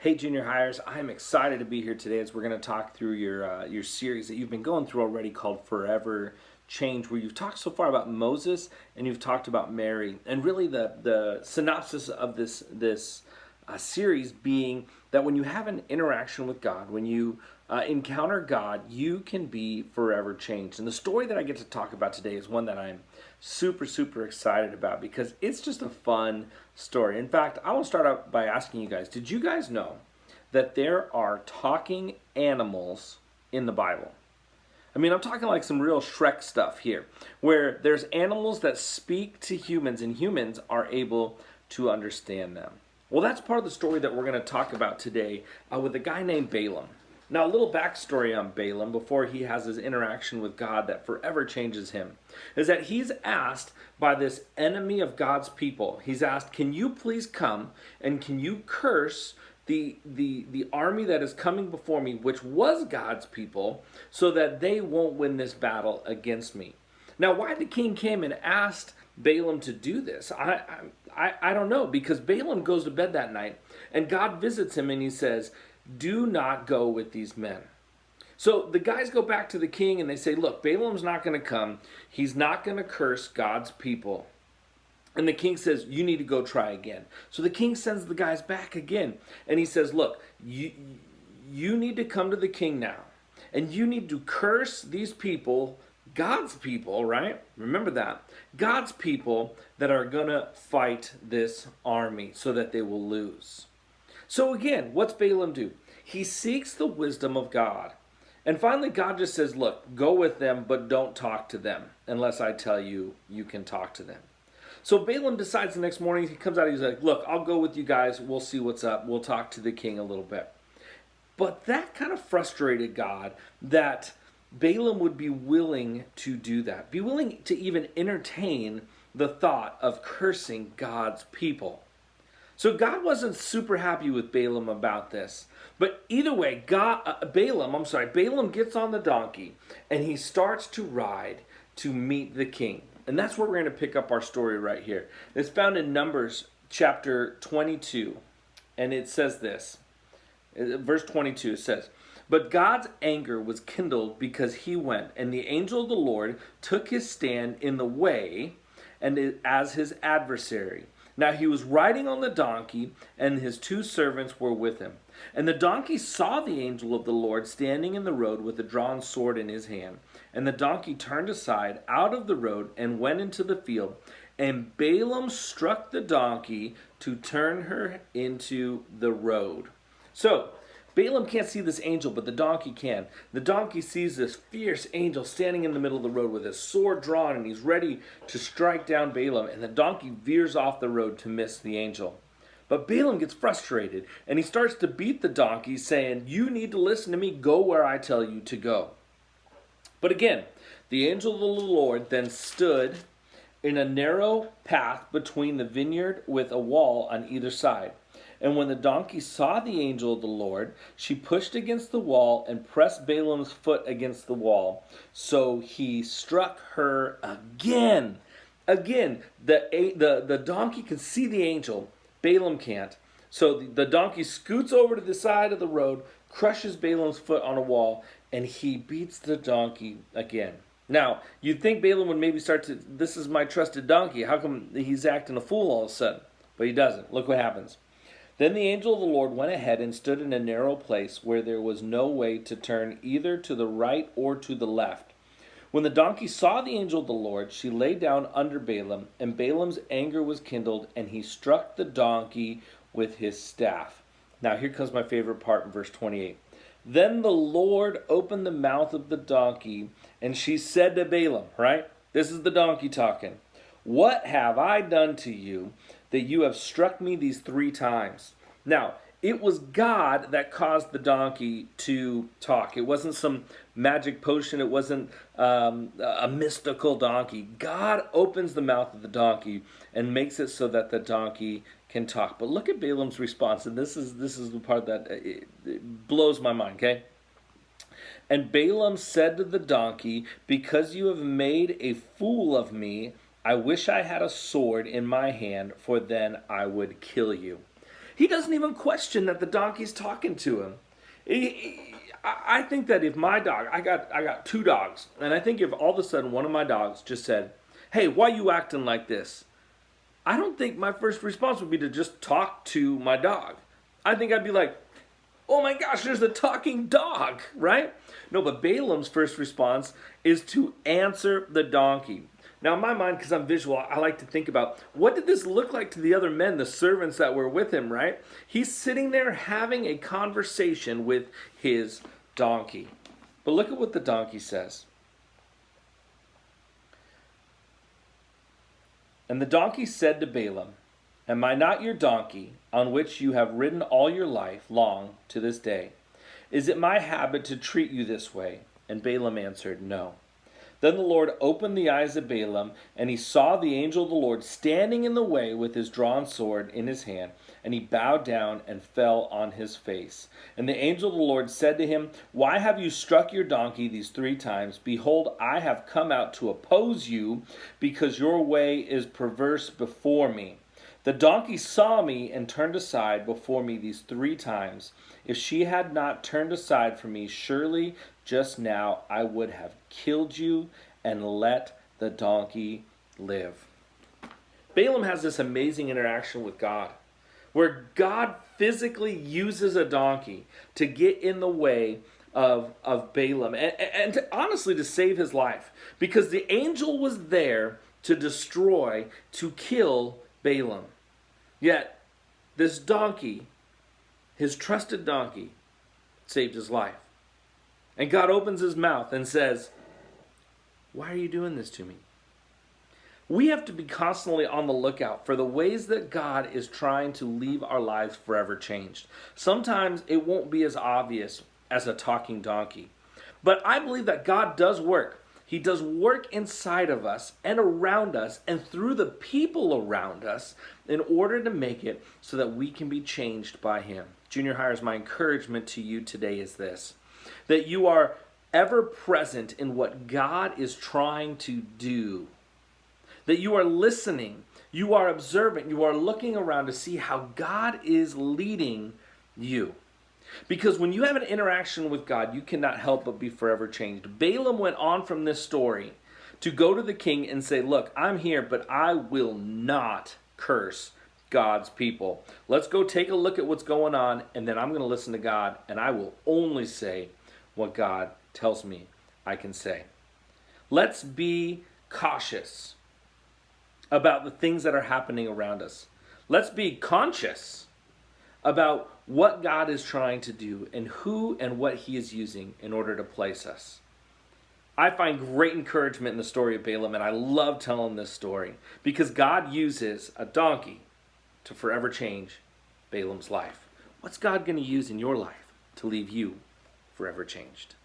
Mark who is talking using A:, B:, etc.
A: Hey, junior hires, I'm excited to be here today as we're going to talk through your series that you've been going through already called Forever Change, where you've talked so far about Moses and you've talked about Mary, and really the synopsis of this series being that when you have an interaction with God, when you encounter God, you can be forever changed. And the story that I get to talk about today is one that I'm super excited about because it's just a fun story. In fact, I want to start out by asking you guys, did you guys know that there are talking animals in the Bible? I mean, I'm talking like some real Shrek stuff here, where there's animals that speak to humans and humans are able to understand them. Well, that's part of the story that we're going to talk about today with a guy named Balaam. Now, a little backstory on Balaam before he has his interaction with God that forever changes him is that he's asked by this enemy of God's people. He's asked, can you please come and can you curse the army that is coming before me, which was God's people, so that they won't win this battle against me? Now, why the king came and asked Balaam to do this, I don't know, because Balaam goes to bed that night and God visits him and he says, do not go with these men. So the guys go back to the king and they say, look, Balaam's not going to come. He's not going to curse God's people. And the king says, you need to go try again. So the king sends the guys back again. And he says, look, you need to come to the king now. And you need to curse these people, God's people, right? Remember that. God's people that are going to fight this army so that they will lose. So again, what's Balaam do? He seeks the wisdom of God. And finally, God just says, look, go with them, but don't talk to them unless I tell you you can talk to them. So Balaam decides the next morning, he comes out, he's like, look, I'll go with you guys. We'll see what's up. We'll talk to the king a little bit. But that kind of frustrated God that Balaam would be willing to do that, be willing to even entertain the thought of cursing God's people. So God wasn't super happy with Balaam about this. But either way, Balaam gets on the donkey and he starts to ride to meet the king. And that's where we're going to pick up our story right here. It's found in Numbers chapter 22. And it says this. Verse 22, it says, but God's anger was kindled because he went, and the angel of the Lord took his stand in the way and as his adversary. Now he was riding on the donkey, and his two servants were with him. And the donkey saw the angel of the Lord standing in the road with a drawn sword in his hand. And the donkey turned aside out of the road and went into the field. And Balaam struck the donkey to turn her into the road. So Balaam can't see this angel, but the donkey can. The donkey sees this fierce angel standing in the middle of the road with his sword drawn, and he's ready to strike down Balaam, and the donkey veers off the road to miss the angel. But Balaam gets frustrated, and he starts to beat the donkey, saying, you need to listen to me, go where I tell you to go. But again, the angel of the Lord then stood in a narrow path between the vineyard with a wall on either side. And when the donkey saw the angel of the Lord, she pushed against the wall and pressed Balaam's foot against the wall. So he struck her again. Again, the donkey can see the angel. Balaam can't. So the donkey scoots over to the side of the road, crushes Balaam's foot on a wall, and he beats the donkey again. Now, you'd think Balaam would maybe start to, this is my trusted donkey. How come he's acting a fool all of a sudden? But he doesn't. Look what happens. Then the angel of the Lord went ahead and stood in a narrow place where there was no way to turn either to the right or to the left. When the donkey saw the angel of the Lord, she lay down under Balaam, and Balaam's anger was kindled, and he struck the donkey with his staff. Now here comes my favorite part in verse 28. Then the Lord opened the mouth of the donkey, and she said to Balaam, right? This is the donkey talking. What have I done to you that you have struck me these 3 times? Now, it was God that caused the donkey to talk. It wasn't some magic potion. It wasn't a mystical donkey. God opens the mouth of the donkey and makes it so that the donkey can talk. But look at Balaam's response, and this is the part that it blows my mind, okay? And Balaam said to the donkey, because you have made a fool of me, I wish I had a sword in my hand, for then I would kill you. He doesn't even question that the donkey's talking to him. I think that if my dog, I got two dogs, and I think if all of a sudden one of my dogs just said, "Hey, why you acting like this?" I don't think my first response would be to just talk to my dog. I think I'd be like, "Oh my gosh, there's a talking dog," right? No, but Balaam's first response is to answer the donkey. Now, in my mind, because I'm visual, I like to think about, what did this look like to the other men, the servants that were with him, right? He's sitting there having a conversation with his donkey. But look at what the donkey says. And the donkey said to Balaam, "Am I not your donkey, on which you have ridden all your life long to this day? Is it my habit to treat you this way?" And Balaam answered, "No." Then the Lord opened the eyes of Balaam, and he saw the angel of the Lord standing in the way with his drawn sword in his hand, and he bowed down and fell on his face. And the angel of the Lord said to him, "Why have you struck your donkey these 3 times? Behold, I have come out to oppose you, because your way is perverse before me. The donkey saw me and turned aside before me these 3 times. If she had not turned aside from me, surely just now I would have killed you and let the donkey live." Balaam has this amazing interaction with God, where God physically uses a donkey to get in the way of Balaam and honestly to save his life, because the angel was there to destroy, to kill Balaam. Yet this donkey, his trusted donkey, saved his life. And God opens his mouth and says, "Why are you doing this to me?" We have to be constantly on the lookout for the ways that God is trying to leave our lives forever changed. Sometimes it won't be as obvious as a talking donkey. But I believe that God does work. He does work inside of us and around us and through the people around us in order to make it so that we can be changed by him. Junior hires, my encouragement to you today is this: that you are ever present in what God is trying to do. That you are listening, you are observant, you are looking around to see how God is leading you. Because when you have an interaction with God, you cannot help but be forever changed. Balaam went on from this story to go to the king and say, "Look, I'm here, but I will not curse God's people. Let's go take a look at what's going on, and then I'm going to listen to God, and I will only say what God tells me I can say." Let's be cautious about the things that are happening around us. Let's be conscious about what God is trying to do and who and what he is using in order to place us. I find great encouragement in the story of Balaam, and I love telling this story because God uses a donkey to forever change Balaam's life. What's God going to use in your life to leave you forever changed?